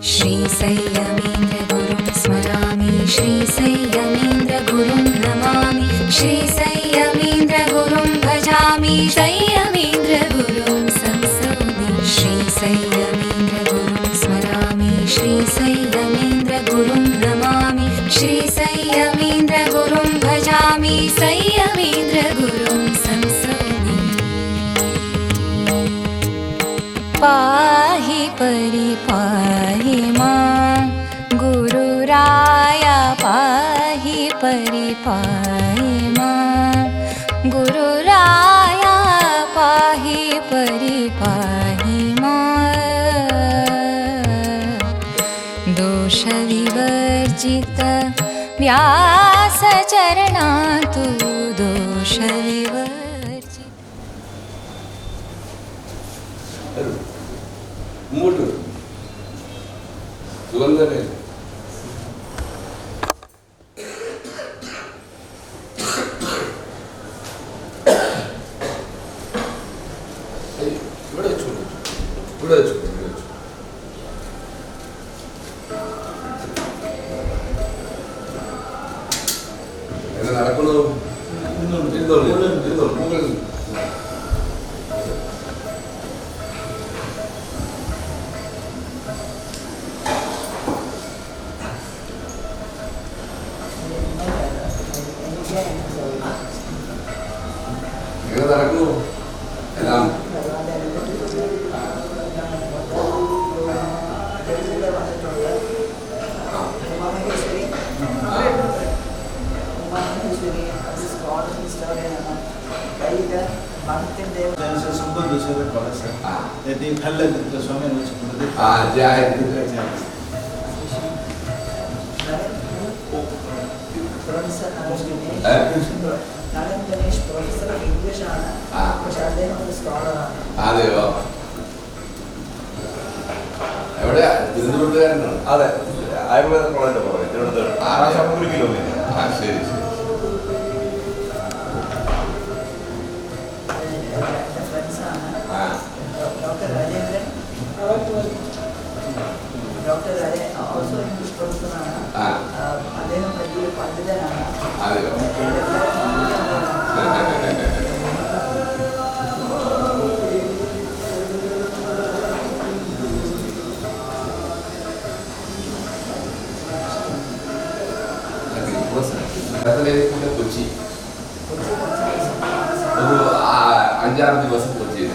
श्रीसंयमेन्द्रगुरुं स्मरामि श्रीसंयमेन्द्रगुरुं नमामि श्रीसंयमेन्द्रगुरुं भजामि संयमेन्द्रगुरुं संसौमि श्रीसंयमेन्द्रगुरुं स्मरामि श्रीसंयमेन्द्रगुरुं नमामि श्रीसंयमेन्द्रगुरुं भजामि संयमेन्द्रगुरुं संसौमि पाहि परिपाहि मां गुरुराया पाहि परिपाहि मां गुरुराया पाहि परिपाहि मां दोषविवर्जित व्यासचरणातु दोषविवर्जित മൂട്ട് സുഗന്ധനെ ഇവിടെ വെച്ചു ഇവിടെ വെച്ചു എങ്ങനെ നടക്കുന്നു മുകളിൽ എങ്ങനെ നടക്കുന്നു എല്ലാം അതെയോ എവിടെയാ തിരുവനന്തപുരത്തുകാരനാണ് അതെ ആയുർവേദ കോളേജിന്റെ പുറമെ തിരുവനന്തപുരം 1 കിലോമീറ്റർ. ശരി ശരി അതെയോ കൊച്ചി ഒരു 5-6 ദിവസം കൊച്ചിയിൽ.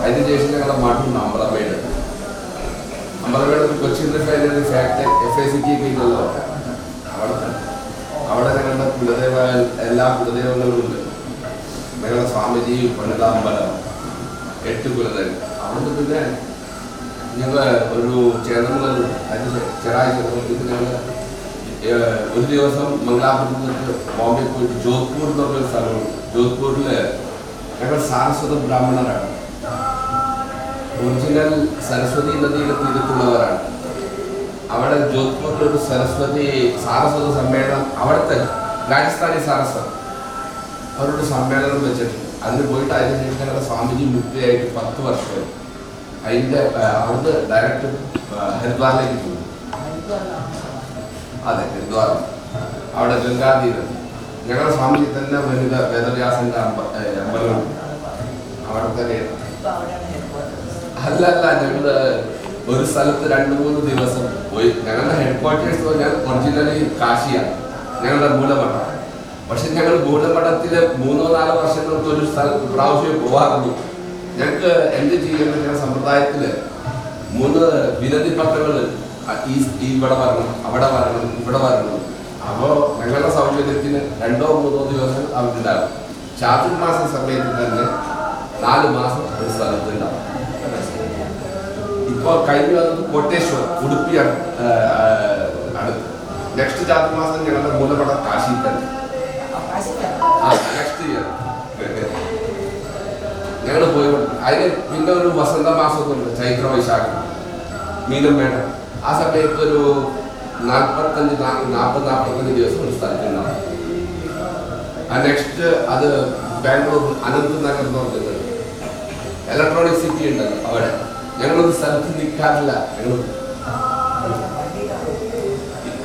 അതിന് ശേഷം ഞങ്ങളുടെ മഠം അമ്പലമേട് കൊച്ചിയിൽ FACT ഉണ്ടല്ലോ. അവിടെ ഞങ്ങളുടെ കുലദേവ എല്ലാ കുലദേവങ്ങളും ഉണ്ട്. ഞങ്ങളുടെ സ്വാമിജി പണിതാമ്പലം 8 കുലദേവൻ. അതുകൊണ്ട് പിന്നെ ഞങ്ങൾ ഒരു ചേർന്നുള്ളത് അതിന് ചെറായി ഞങ്ങൾ ഒരു ദിവസം മംഗലാപുരത്ത് നിന്ന് ബോംബെ പോയിട്ട് ജോധ്പൂർ എന്ന് പറഞ്ഞൊരു സ്ഥലമുണ്ട്. ജോധ്പൂരിൽ ഞങ്ങൾ സാരസ്വത ബ്രാഹ്മണരാണ്. ഒറിജിനൽ സരസ്വതി നദിയുടെ തീരത്തുള്ളവരാണ്. അവിടെ ജോധ്പൂരിലൊരു സാരസ്വത സമ്മേളനം, അവിടുത്തെ രാജസ്ഥാനി സാരസ്വത് അവരുടെ സമ്മേളനം വെച്ചിട്ടുണ്ട്. അതിന് പോയിട്ട് അതിനുശേഷം ഞങ്ങളുടെ സ്വാമിജി മുക്തിയായിട്ട് 10 വർഷമായി. അതിൻ്റെ അവിടുന്ന് ഡയറക്റ്റ് ഹരിദ്വാറിലേക്ക് പോയി. അതെ, ഹരിദ്വാർ അവിടെ ഗംഗാതീരം. ഞങ്ങളുടെ സ്വാമിജി തന്നെ വനിത വേദവ്യാസന്റെ അമ്പലം അവിടെ തന്നെയാണ്. അല്ല ഞങ്ങള് ഒരു സ്ഥലത്ത് 2-3 ദിവസം പോയി. ഞങ്ങളുടെ ഹെഡ്ക്വാർട്ടേഴ്സ് പറഞ്ഞാൽ ഒറിജിനലി കാശിയാണ്, ഞങ്ങളുടെ മൂലമഠം. പക്ഷെ ഞങ്ങൾ മൂലമഠത്തില് 3-4 വർഷങ്ങൾക്ക് ഒരു പ്രാവശ്യം പോകാറുള്ളൂ. ഞങ്ങൾക്ക് എന്ത് ചെയ്യുന്ന ഞങ്ങളുടെ സമ്പ്രദായത്തില് 3 വിനതി പത്രങ്ങൾ ഇവിടെ വരണം, അവിടെ വരണം, ഇവിടെ വരണം. അപ്പോൾ ഞങ്ങളുടെ സൗകര്യത്തിന് 2-3 ദിവസം അവർക്കുണ്ടാകും. ചാതുർമാസ സമയത്ത് തന്നെ 4 മാസം ഒരു സ്ഥലത്തുണ്ടാവും. ഇപ്പോൾ കഴിഞ്ഞു വന്നത് കോട്ടേശ്വർ, ഉടുപ്പിയാണ് അടുത്ത്. നെക്സ്റ്റ് ചാതുർമാസം ഞങ്ങളുടെ മൂലമഠ കാശി തന്നെ. നെക്സ്റ്റ് ഇയർ ഞങ്ങൾ പോയി. അതിന് പിന്നെ ഒരു വസന്ത മാസമൊക്കെ ചൈത്ര വൈശാഖം മീനമേട. ആ സമയത്ത് ഒരു 40-45 ദിവസം ഒരു സ്ഥലത്തുണ്ടാവും. നെക്സ്റ്റ് അത് ബാംഗ്ലൂർ അനന്ത് നഗർ എന്ന് പറഞ്ഞത് ഇലക്ട്രോണിക് സിറ്റി ഉണ്ടല്ലോ, അവിടെ ഞങ്ങളൊരു സ്ഥലത്ത് നിൽക്കാറില്ല. ഞങ്ങൾ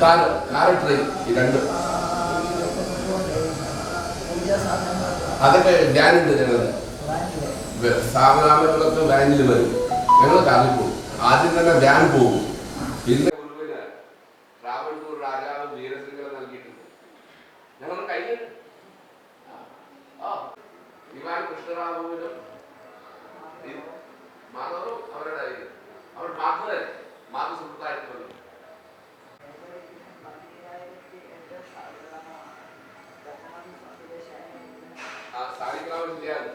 കാർ ട്രെയിൻ ഈ രണ്ട് അതൊക്കെ വ്യാനുണ്ട് ഞങ്ങള് സാമനാമങ്ങളൊക്കെ വാനിൽ വരും, ഞങ്ങൾ കാറിൽ പോകും. ആദ്യം തന്നെ വ്യാൻ പോകും. പിന്നെ ട്രാവൻകൂർ രാജാവ് വീരശൃംഖല നൽകിയിട്ടുണ്ട് ഞങ്ങളുടെ കയ്യിൽ. ദിവാൻ കൃഷ്ണറാവുവിനും മാധവറും അവരുടെ അവർ മാധു സുഹൃത്തായിട്ട് വന്നു. സാലിഗ്രാമം ശരിയാണ്.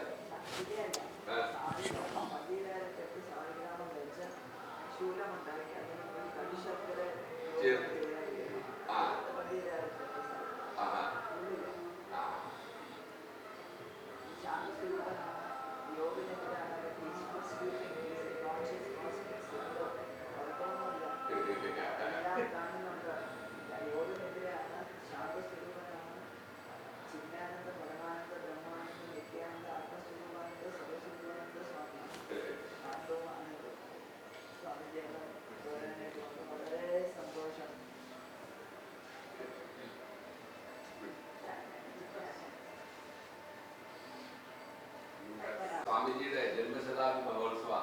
സ്വാമിജിയുടെ ജന്മശതാബ്ദി മഹോത്സവ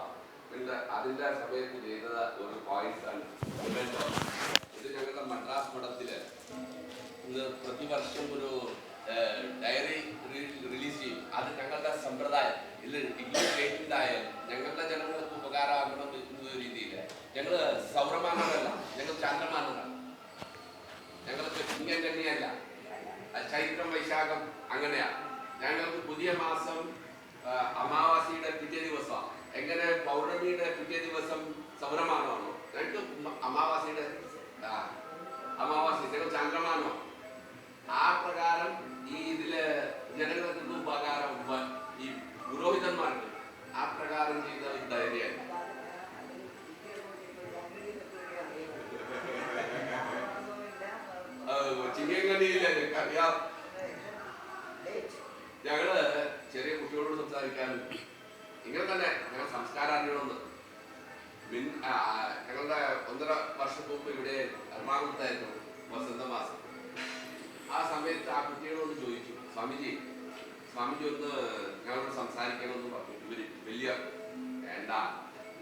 അതിന്റെ സമയത്ത് ചെയ്തത് ഒരു പോയിന്റ്സ് ആണ്. ഇത് ഞങ്ങളുടെ മദ്രാസ് മഠത്തില് ഇത് പ്രതിവർഷം ഒരു ഡയറി റിലീസ് ചെയ്യും. അത് ഞങ്ങളുടെ സമ്പ്രദായം ഇതിൽ ഡിഗ്രി സ്റ്റേറ്റിൻ്റെയായാലും ഞങ്ങളുടെ ജനങ്ങൾക്ക് ഉപകാരമാകണം എന്ന രീതിയിൽ ഞങ്ങൾ സൗരമാനമല്ല, ഞങ്ങൾ ചന്ദ്രമാനമാണ്. ഞങ്ങൾക്ക് ഇങ്ങനെ തന്നെയല്ല, ചൈത്രം വൈശാഖം അങ്ങനെയാണ്. ഞങ്ങൾക്ക് പുതിയ മാസം അമാവാസിയുടെ പിറ്റേ ദിവസം എങ്ങനെ പൗർണമിയുടെ പിറ്റേ ദിവസം സൗരമാനമാണോ, ഞങ്ങൾക്ക് അമാവാസിയുടെ ഞങ്ങൾ ചന്ദ്രമാനോ. ആ പ്രകാരം ഈ ഇതില് ജനങ്ങൾക്ക് ഉപകാരം ഈ പുരോഹിതന്മാർക്ക് ആ പ്രകാരം ചെയ്ത ഡയറിയാണ്. ചിങ്ങങ്കണിയില്ല അറിയാം. ഞങ്ങള് ചെറിയ കുട്ടികളോട് സംസാരിക്കാനും ഇങ്ങനെ തന്നെ ഞങ്ങൾ സംസ്കാരാന്വേഷണം ഞങ്ങളുടെ 1.5 വർഷം മുമ്പ് ഇവിടെ എറണാകുളത്തായിരുന്നു വസന്തമാസം. ആ സമയത്ത് ആ കുട്ടികളോട് ചോദിച്ചു, സ്വാമിജി ഒന്ന് ഞങ്ങളോട് സംസാരിക്കണമെന്ന് പറഞ്ഞു. ഇവര് വലിയ വേണ്ട,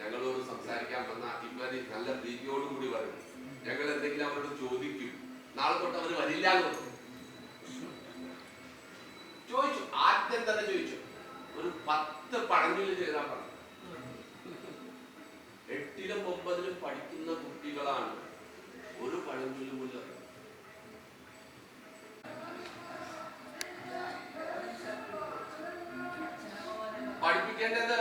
ഞങ്ങളോട് സംസാരിക്കാൻ വന്ന ഇവര് നല്ല പ്രീതിയോടും കൂടി പറയും. ഞങ്ങൾ എന്തെങ്കിലും അവരോട് ചോദിക്കും, നാളെ തൊട്ട് അവർ വരില്ല എന്ന് പറഞ്ഞു. ചോദിച്ചു, ആദ്യം തന്നെ ചോദിച്ചു, ഒരു 10 പഴഞ്ചൊല്ല് ചെയ്താൽ പറഞ്ഞു. 8ലും 9ലും പഠിക്കുന്ന കുട്ടികളാണ്, ഒരു പഴഞ്ചൊല്ല് പോലും പഠിപ്പിക്കേണ്ടത്.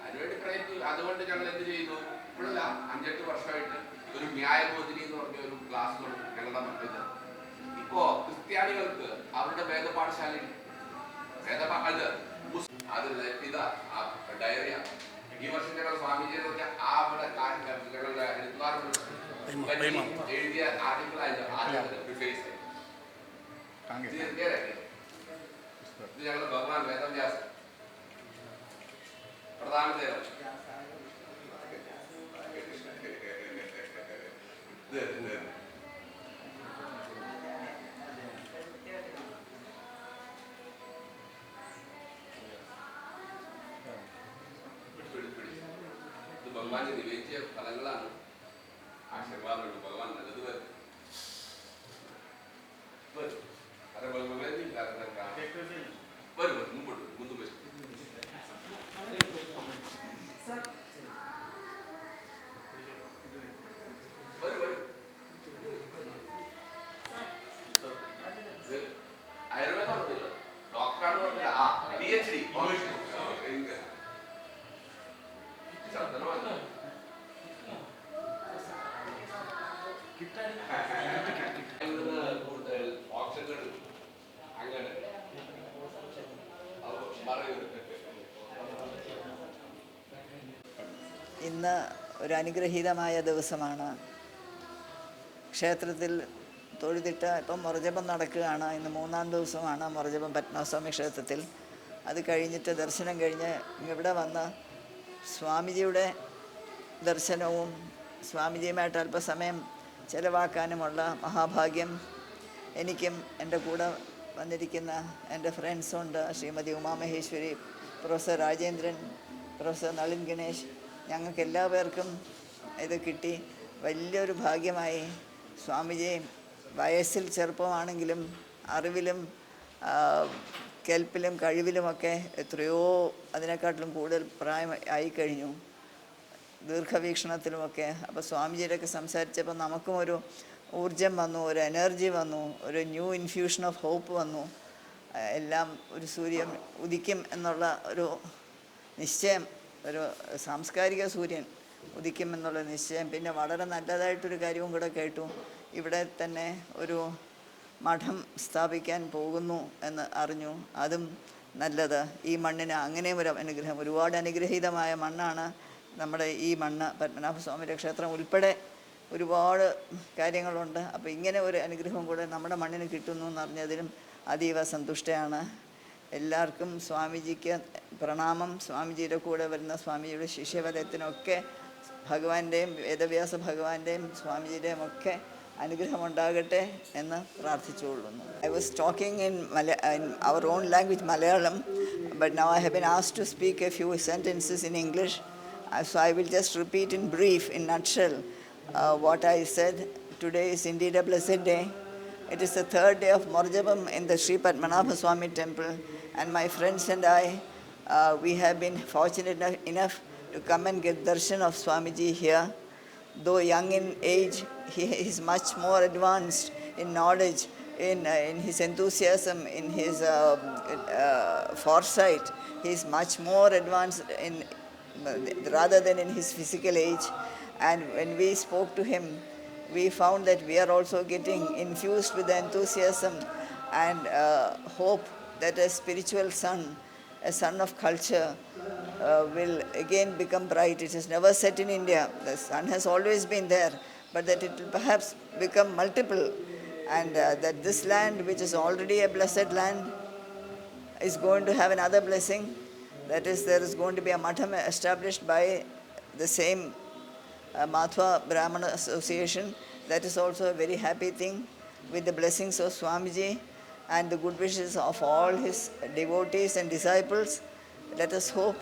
അതിനുവേണ്ടി പ്രയത്നിച്ചു. അതുകൊണ്ട് ഞങ്ങൾ എന്ത് ചെയ്തു, ഇപ്പോഴല്ല 5-8 വർഷമായിട്ട് ഒരു ന്യായബോധിനി എന്ന് പറഞ്ഞ ഒരു ക്ലാസ് തുടങ്ങി ഞങ്ങളുടെ മറ്റത്. ഇപ്പോ ക്രിസ്ത്യാനികൾക്ക് അവരുടെ വേദപാഠശാല ഇതാ ഡയറിയ. ഈ വർഷം ഞങ്ങൾ സ്വാമിജിയെ ഞങ്ങളുടെ എഴുതിയ ആർട്ടിക്കിളായിട്ട് ഇത് ഞങ്ങളുടെ ഭഗവാൻ വേദവ്യാസൻ പ്രധാന ദേവൻ. ഭഗവാന്റെ നിവേദ്യ ഫലങ്ങളാണ്. ആശീർവാദമുണ്ട്, ഭഗവാൻ നല്ലത് വരും. മുമ്പോട്ട് മുന്നു വരും. ആയുർവേദം ഡോക്ടറാണെന്ന് പറഞ്ഞില്ല, PhD ഇന്ന് ഒരു അനുഗ്രഹീതമായ ദിവസമാണ്. ക്ഷേത്രത്തിൽ തൊഴുതിട്ട് ഇപ്പം മുറജപം നടക്കുകയാണ്. ഇന്ന് 3-ാം ദിവസമാണ് മുറജപം പത്മനാഭസ്വാമി ക്ഷേത്രത്തിൽ. അത് കഴിഞ്ഞിട്ട് ദർശനം കഴിഞ്ഞ് ഇവിടെ വന്ന് സ്വാമിജിയുടെ ദർശനവും സ്വാമിജിയുമായിട്ട് അല്പസമയം ചെലവാക്കാനുമുള്ള മഹാഭാഗ്യം എനിക്കും എൻ്റെ കൂടെ വന്നിരിക്കുന്ന എൻ്റെ ഫ്രണ്ട്സുണ്ട്. ശ്രീമതി ഉമാമഹേശ്വരി, പ്രൊഫസർ രാജേന്ദ്രൻ, പ്രൊഫസർ നളിൻ ഗണേഷ്, ഞങ്ങൾക്ക് എല്ലാവർക്കും ഇത് കിട്ടി. വലിയൊരു ഭാഗ്യമായി. സ്വാമിജി വയസ്സിൽ ചെറുപ്പമാണെങ്കിലും അറിവിലും കേൾപ്പിലും കഴിവിലുമൊക്കെ എത്രയോ അതിനെക്കാട്ടിലും കൂടുതൽ പ്രായം ആയിക്കഴിഞ്ഞു, ദീർഘവീക്ഷണത്തിലുമൊക്കെ. അപ്പോൾ സ്വാമിജിയുടെയൊക്കെ സംസാരിച്ചപ്പോൾ നമുക്കും ഒരു ഊർജം വന്നു, ഒരു എനർജി വന്നു, ഒരു ന്യൂ ഇൻഫ്യൂഷൻ ഓഫ് ഹോപ്പ് വന്നു. എല്ലാം ഒരു സൂര്യൻ ഉദിക്കും എന്നുള്ള ഒരു നിശ്ചയം, ഒരു സാംസ്കാരിക സൂര്യൻ ഉദിക്കും എന്നുള്ള നിശ്ചയം. പിന്നെ വളരെ നല്ലതായിട്ടൊരു കാര്യവും കൂടെ കേട്ടു. ഇവിടെ തന്നെ ഒരു മഠം സ്ഥാപിക്കാൻ പോകുന്നു എന്ന് അറിഞ്ഞു. അതും നല്ലത്. ഈ മണ്ണിന് അങ്ങനെയും ഒരു അനുഗ്രഹം, ഒരുപാട് അനുഗ്രഹീതമായ മണ്ണാണ് നമ്മുടെ ഈ മണ്ണ്. പത്മനാഭസ്വാമിയുടെ ക്ഷേത്രം ഉൾപ്പെടെ ഒരുപാട് കാര്യങ്ങളുണ്ട്. അപ്പോൾ ഇങ്ങനെ ഒരു അനുഗ്രഹം കൂടെ നമ്മുടെ മണ്ണിന് കിട്ടുന്നു എന്നറിഞ്ഞതിലും അതീവ സന്തുഷ്ടയാണ്. എല്ലാവർക്കും സ്വാമിജിക്ക് പ്രണാമം. സ്വാമിജിയുടെ കൂടെ വരുന്ന സ്വാമിജിയുടെ ശിഷ്യവലയത്തിനൊക്കെ ഭഗവാന്റെയും വേദവ്യാസ ഭഗവാന്റെയും സ്വാമിജിയുടെയും ഒക്കെ അനുഗ്രഹമുണ്ടാകട്ടെ എന്ന് പ്രാർത്ഥിച്ചുകൊള്ളുന്നു. I was talking in our own language, Malayalam, but now I have been asked to speak a few sentences in English. So I will just repeat in brief, in nutshell, what I said. Today is indeed a blessed day. It is the third day of Morjabam in the Sri Padmanabha Swami temple, and my friends and I, we have been fortunate enough to come and get darshan of Swamiji here. Though young in age, he is much more advanced in knowledge, in his enthusiasm, in his foresight. He is much more advanced in rather than in his physical age. And when we spoke to him, we found that we are also getting infused with the enthusiasm and hope that a spiritual sun, a sun of culture, will again become bright. It has never set in India. The sun has always been there, but that it will perhaps become multiple, and that this land, which is already a blessed land, is going to have another blessing. That is, there is going to be a matham established by the same Mathwa Brahmana Association. That is also a very happy thing, with the blessings of Swamiji and the good wishes of all his devotees and disciples. Let us hope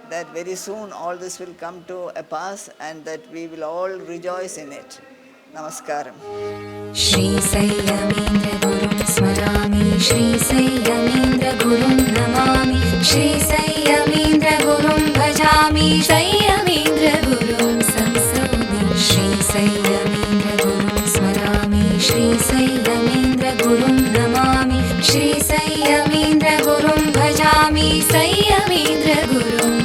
that very soon all this will come to a pass and that we will all rejoice in it. Namaskaram. Shri Sayyamendra Gurun Smarami, Shri Sayyamendra Gurun Namami, Shri Sayyamendra Gurun Bhajami, Sayyamendra Gurun Samsodi, Shri Sayyamendra Gurun Smarami, Shri Sayyamendra Gurun Namami, Shri Sayyamendra Gurun Bhajami, Sayyamendra Gurun